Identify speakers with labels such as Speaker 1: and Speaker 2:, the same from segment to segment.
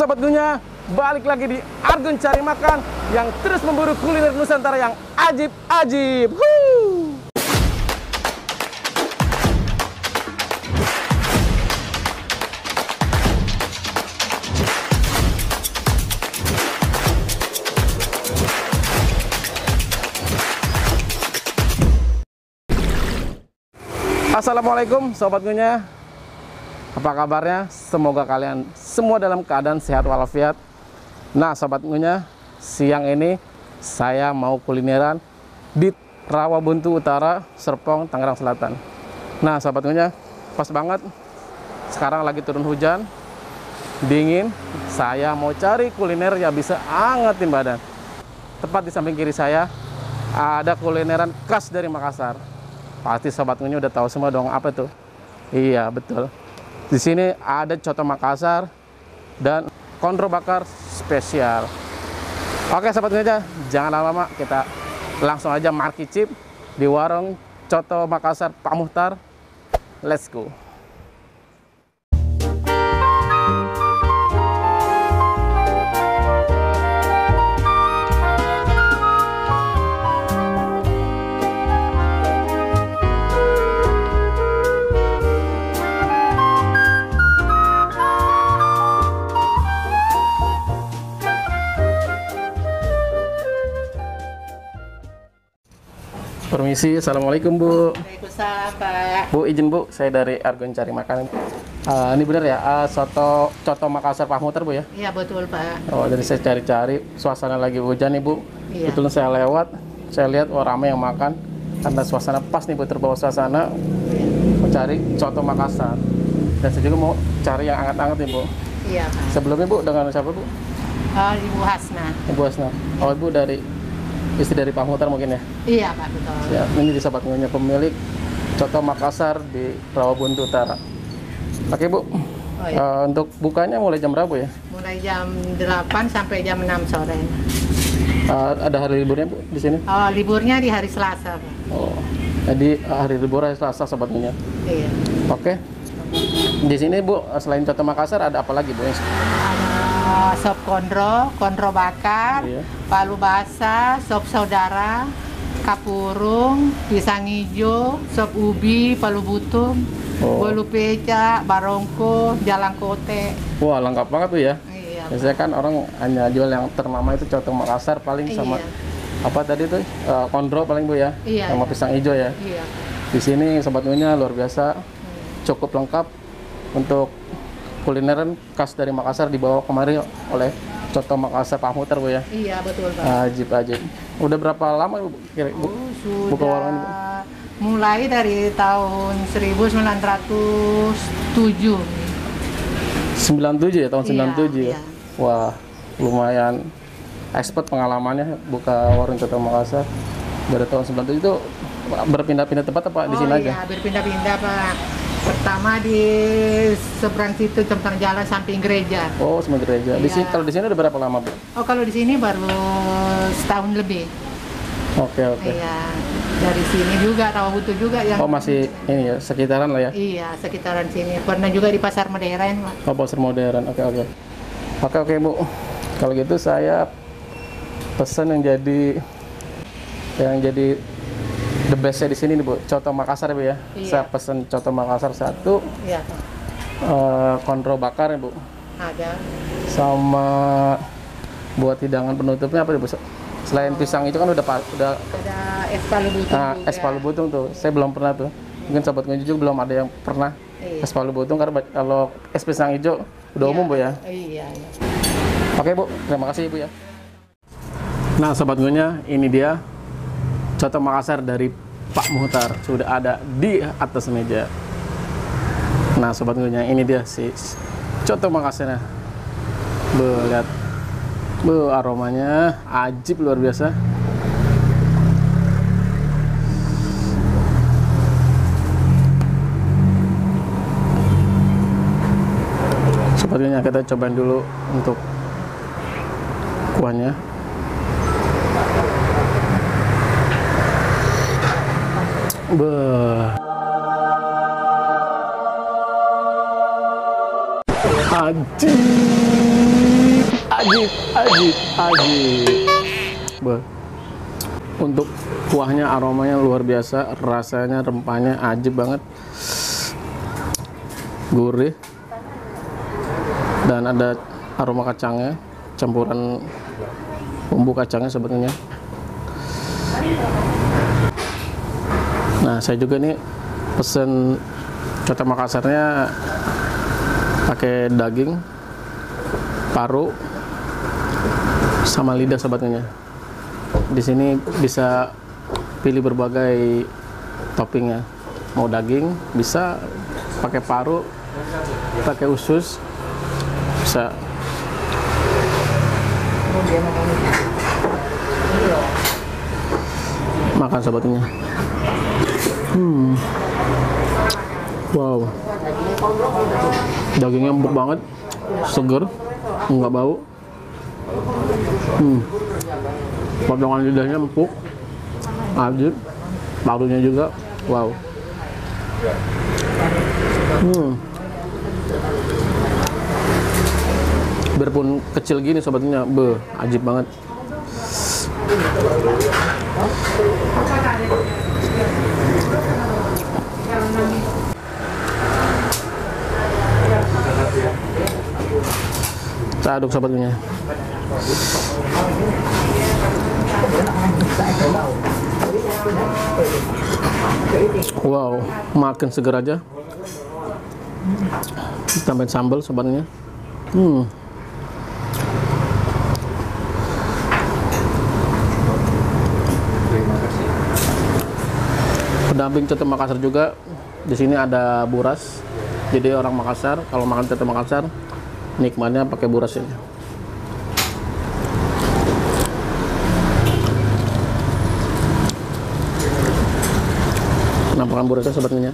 Speaker 1: Sobat Gunya, balik lagi di Argun Cari Makan yang terus memburu kuliner Nusantara yang ajib-ajib. Assalamualaikum Sobat Gunya, apa kabarnya? Semoga kalian semua dalam keadaan sehat walafiat. Nah Sobat Gunya, siang ini saya mau kulineran di Rawabuntu Utara, Serpong, Tangerang Selatan. Nah Sobat Gunya, pas banget sekarang lagi turun hujan, dingin. Saya mau cari kuliner yang bisa angetin badan. Tepat di samping kiri saya ada kulineran khas dari Makassar. Pasti Sobat Gunya udah tahu semua dong apa tuh? Iya betul. Di sini ada coto Makassar dan kondro bakar spesial. Oke Sobat Gunya, jangan lama-lama, kita langsung aja markicip di warung coto Makassar Pak Muhtar. Let's go. Permisi, assalamualaikum Bu.
Speaker 2: Waalaikumsalam Pak.
Speaker 1: Bu, izin Bu, saya dari Argun Cari Makan. Ini benar ya, coto Makassar Pak Muhtar Bu ya?
Speaker 2: Iya betul Pak.
Speaker 1: Oh, dari saya cari-cari, suasana lagi hujan nih Bu.
Speaker 2: Iya.
Speaker 1: Betul saya lewat, saya lihat ramai yang makan. Karena suasana pas nih Bu, terbawa suasana. Mau cari coto Makassar. Dan saya juga mau cari yang hangat-hangat nih Bu.
Speaker 2: Iya Pak.
Speaker 1: Sebelumnya Bu, dengan siapa Bu?
Speaker 2: Ibu Hasna.
Speaker 1: Ibu Hasna. Oh Ibu dari istri dari Pak Muhtar mungkin ya?
Speaker 2: Iya Pak betul.
Speaker 1: Ya, ini di Sobat Gunya, pemilik coto Makassar di Rawabuntu Utara. Oke Bu,
Speaker 2: Oh, iya.
Speaker 1: untuk bukanya mulai jam berapa ya?
Speaker 2: Mulai jam 8 sampai jam 6 sore.
Speaker 1: Ada hari liburnya Bu di sini?
Speaker 2: Oh, liburnya di hari Selasa Pak.
Speaker 1: Oh, jadi hari libur hari Selasa Sobat Gunya.
Speaker 2: Iya.
Speaker 1: Oke. Di sini Bu, selain coto Makassar ada apa lagi Bu?
Speaker 2: Ada sop kondro bakar,
Speaker 1: Iya.
Speaker 2: palu basah, sop saudara, kapurung, pisang hijau, sop ubi, palu butung, bolu peca, barongko, jalang kote.
Speaker 1: Wah, lengkap banget tuh ya.
Speaker 2: Iya.
Speaker 1: Biasanya kan orang hanya jual yang ternama itu coto Makassar paling sama
Speaker 2: Iya.
Speaker 1: apa tadi tuh? Kondro paling Bu ya.
Speaker 2: Iya,
Speaker 1: Sama
Speaker 2: iya.
Speaker 1: pisang hijau ya.
Speaker 2: Iya.
Speaker 1: Di sini Sobat Gunya luar biasa, cukup lengkap untuk kulineran khas dari Makassar dibawa kemari oleh coto Makassar Pak Muhtar Bu ya.
Speaker 2: Iya betul Pak.
Speaker 1: Ajib. Udah berapa lama Bu? Bu? Buka warung ini, Bu?
Speaker 2: Mulai dari tahun 1907.
Speaker 1: 97 ya, tahun 97 ya.
Speaker 2: Iya.
Speaker 1: Wah, lumayan expert pengalamannya buka warung coto Makassar. Dari tahun 97 itu berpindah-pindah tempat apa di sini aja?
Speaker 2: Iya, berpindah-pindah Pak. Pertama di seberang situ tentang jalan samping gereja.
Speaker 1: Oh, sama gereja. Di sini,
Speaker 2: Iya.
Speaker 1: kalau di sini udah berapa lama Bu?
Speaker 2: Oh, kalau di sini baru setahun lebih.
Speaker 1: Oke.
Speaker 2: Iya. Dari sini juga Rawabuntu juga yang
Speaker 1: Oh, masih ini ya, sekitaran lah ya.
Speaker 2: Iya, sekitaran sini. Pernah juga di Pasar Modern, Pak.
Speaker 1: Oh, pasar modern. Oke. Oke Bu. Kalau gitu saya pesan yang jadi the bestnya di sini nih Bu, coto Makassar Bu ya.
Speaker 2: Iya.
Speaker 1: Saya pesen coto Makassar 1,
Speaker 2: Iya, Pak.
Speaker 1: kondro bakar ya Bu.
Speaker 2: Ada.
Speaker 1: Sama buat hidangan penutupnya apa ya Bu? Selain pisang itu kan udah
Speaker 2: Ada es palu butung juga.
Speaker 1: es palu butung tuh. Saya belum pernah tuh. Mungkin Sobat Gunya juga belum ada yang pernah
Speaker 2: Iya.
Speaker 1: es palu butung, karena kalau es pisang hijau udah umum Bu ya.
Speaker 2: Iya.
Speaker 1: Oke Bu, terima kasih Bu ya. Nah Sobat Gunya, ini dia coto Makassar dari Pak Muhtar, sudah ada di atas meja. Nah Sobat Gunya, ini dia si coto Makassarnya. Lihat, aromanya ajib luar biasa. Sobat Gunya, kita cobain dulu untuk kuahnya. Anjing. Ajib, ajib. Untuk kuahnya, aromanya luar biasa, rasanya, rempahnya ajib banget, gurih, dan ada aroma kacangnya, campuran bumbu kacangnya sebetulnya. Nah, saya juga nih pesen coto Makassarnya pakai daging, paru, sama lidah sebetulnya. Di sini bisa pilih berbagai toppingnya, mau daging bisa, pakai paru, pakai usus bisa. Makan sebetulnya. Wow, dagingnya empuk banget, seger, nggak bau. Potongan lidahnya empuk, ajib, parunya juga, wow. Biarpun kecil gini sobatnya, ajib banget. Saya aduk sobatnya. Wow, makin seger aja. Tambahin sambal sobatnya. Pendamping coto Makassar juga di sini ada buras. Jadi orang Makassar kalau makan coto Makassar nikmatnya pakai buras ini. Nampakan burasnya sobatnya.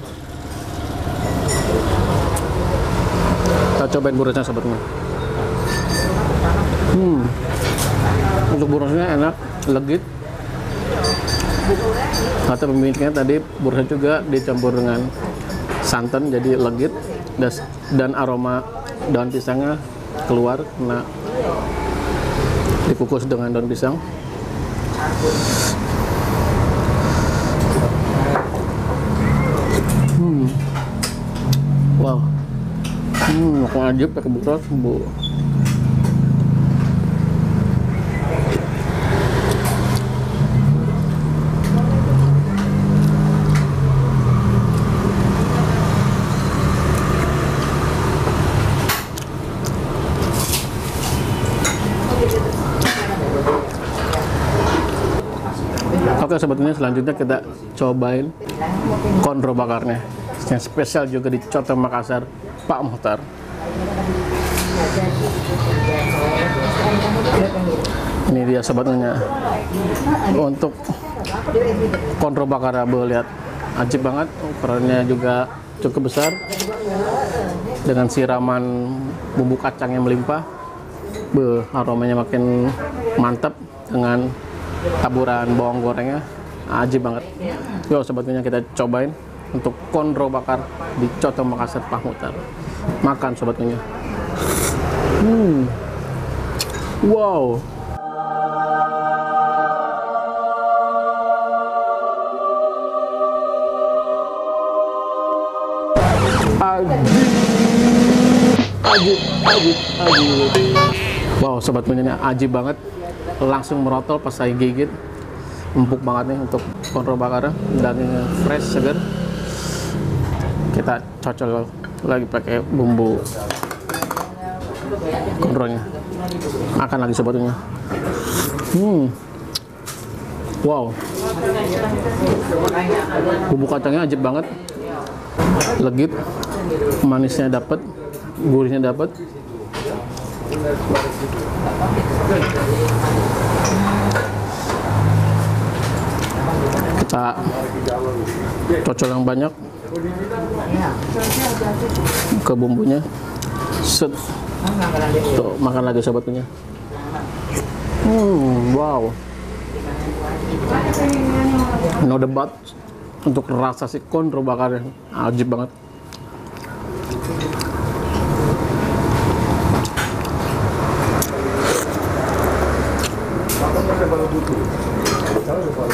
Speaker 1: Kita cobain burasnya sobatnya. Untuk burasnya enak, legit. Kata pemiliknya tadi burasnya juga dicampur dengan santan jadi legit, dan aroma daun pisangnya keluar karena dikukus dengan daun pisang. Wow, makan aja pakai buras, Bu. Oke, sebetulnya selanjutnya kita cobain konro bakarnya yang spesial juga di coto Makassar Pak Muhtar. Ini dia sebetulnya untuk konro bakar, lihat ajib banget, ukurannya juga cukup besar dengan siraman bumbu kacang yang melimpah. Aromanya makin mantap dengan taburan bawang gorengnya, ajib banget. Yuk sebetulnya kita cobain untuk konro bakar di coto Makassar Pak Muhtar. Makan sebetulnya. Wow. Ajib. Wow, sobat punyanya ajib banget. Langsung merotol pas saya gigit. Empuk banget nih untuk konro bakar, dagingnya fresh, segar. Kita cocol lagi pakai bumbu konronya. Makan lagi sebetulnya. Wow. Bumbu kacangnya ajib banget. Legit, manisnya dapat, gurihnya dapat. Kita cocol yang banyak ke bumbunya. Set. Tuh, makan lagi sobatnya. Wow. No debat untuk rasa si konro bakarnya, ajib banget.
Speaker 3: Pak,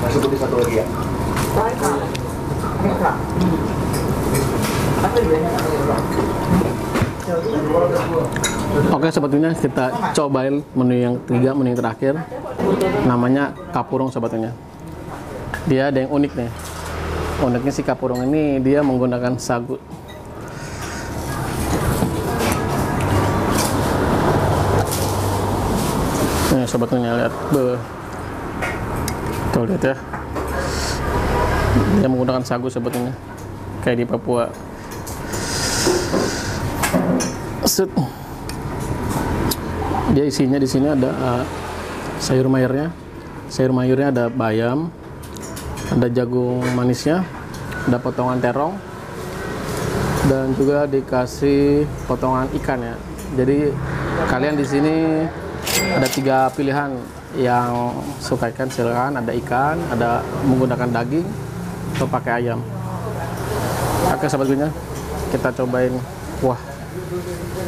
Speaker 3: masuk putih satu lagi ya.
Speaker 1: Oke, sebetulnya kita cobain menu yang ketiga, menu yang terakhir. Namanya kapurung sebetulnya. Dia ada yang unik nih. Uniknya si kapurung ini dia menggunakan sagu. Nih sebetulnya lihat, tuh lihat ya. Dia menggunakan sagu sebetulnya, kayak di Papua. Set. Dia isinya di sini ada sayur mayurnya. Sayur mayurnya ada bayam, ada jagung manisnya, ada potongan terong, dan juga dikasih potongan ikan ya. Jadi kalian di sini ada 3 pilihan yang suka ikan, silakan. Ada ikan, ada menggunakan daging, atau pakai ayam. Oke sobatnya, kita cobain kuah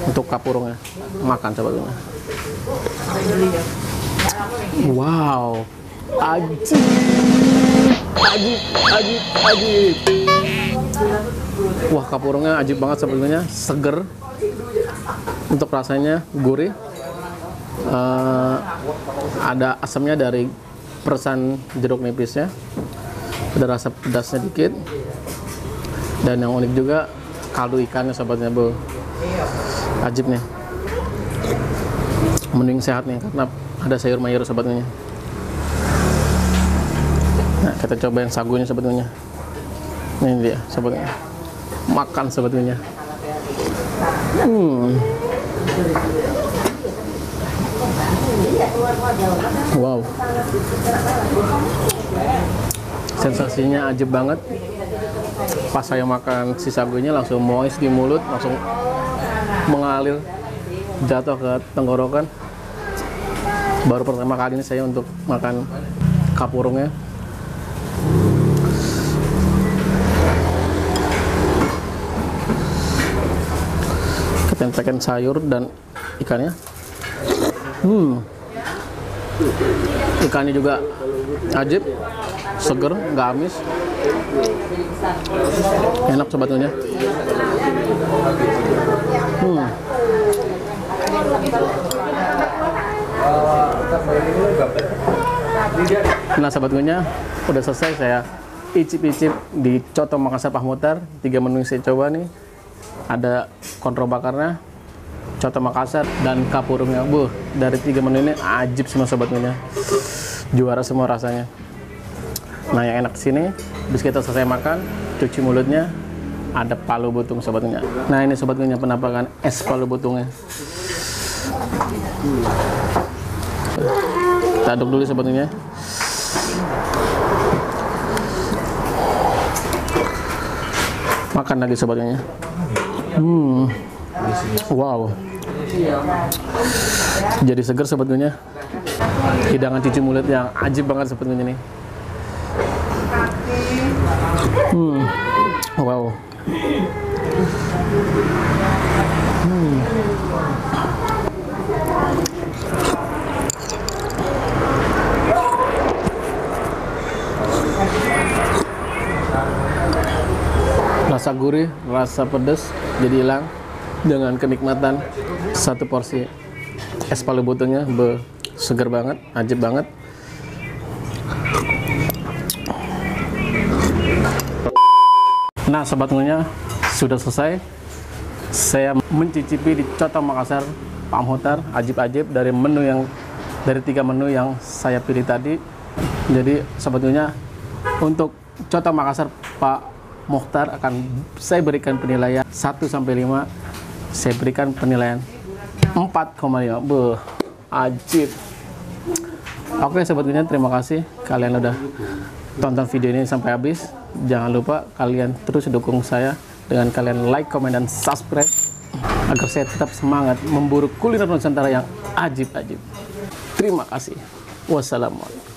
Speaker 1: untuk kapurungnya. Makan sobatnya. Wow, ajib, ajib. Wah, kapurungnya ajib banget sebetulnya, seger. Untuk rasanya gurih. Ada asamnya dari peresan jeruk nipisnya. Ada rasa pedasnya dikit. Dan yang unik juga kaldu ikannya sobatnya, ajib nih. Mending sehat nih karena ada sayur mayur sebetulnya. Nah, kita cobain sagunya sebetulnya. Ini dia sebetulnya. Makan sebetulnya. Wow. Sensasinya ajib banget. Pas saya makan si sagunya langsung moist di mulut, langsung mengalir jatuh ke tenggorokan. Baru pertama kali ini saya untuk makan kapurungnya. Ketempekan sayur dan ikannya. Ikannya juga ajib, seger, nggak amis, enak sebetulnya. Nah sebetulnya udah selesai saya icip-icip di Coto Makassar Pak Muhtar. 3 menu yang saya coba nih, ada kontrol bakarnya, Coto Makassar, dan kapurungnya. Dari 3 menu ini ajib semua sobatnya, juara semua rasanya. Nah yang enak di sini, habis kita selesai makan, cuci mulutnya, ada palu butung sobatnya. Nah ini sobatnya penampakan es palu butungnya. Kita aduk dulu sobatnya. Makan lagi sobatnya. Wow. Jadi seger sebetulnya. Hidangan cuci mulut yang ajib banget sebetulnya nih. Wow. Rasa gurih, rasa pedas jadi hilang dengan kenikmatan satu porsi es palu butungnya. Seger banget, ajib banget. Nah sobat ngunya, sudah selesai. Saya mencicipi di Coto Makassar Pak Muhtar, ajib-ajib dari 3 menu yang saya pilih tadi. Jadi sobat ngunya, untuk Coto Makassar Pak Muhtar akan saya berikan penilaian 1 sampai 5. Saya berikan penilaian 4,5. Ajib. Oke sebetulnya terima kasih kalian udah tonton video ini sampai habis. Jangan lupa kalian terus dukung saya dengan kalian like, komen, dan subscribe agar saya tetap semangat memburu kuliner Nusantara yang ajib-ajib. Terima kasih. Wassalamualaikum.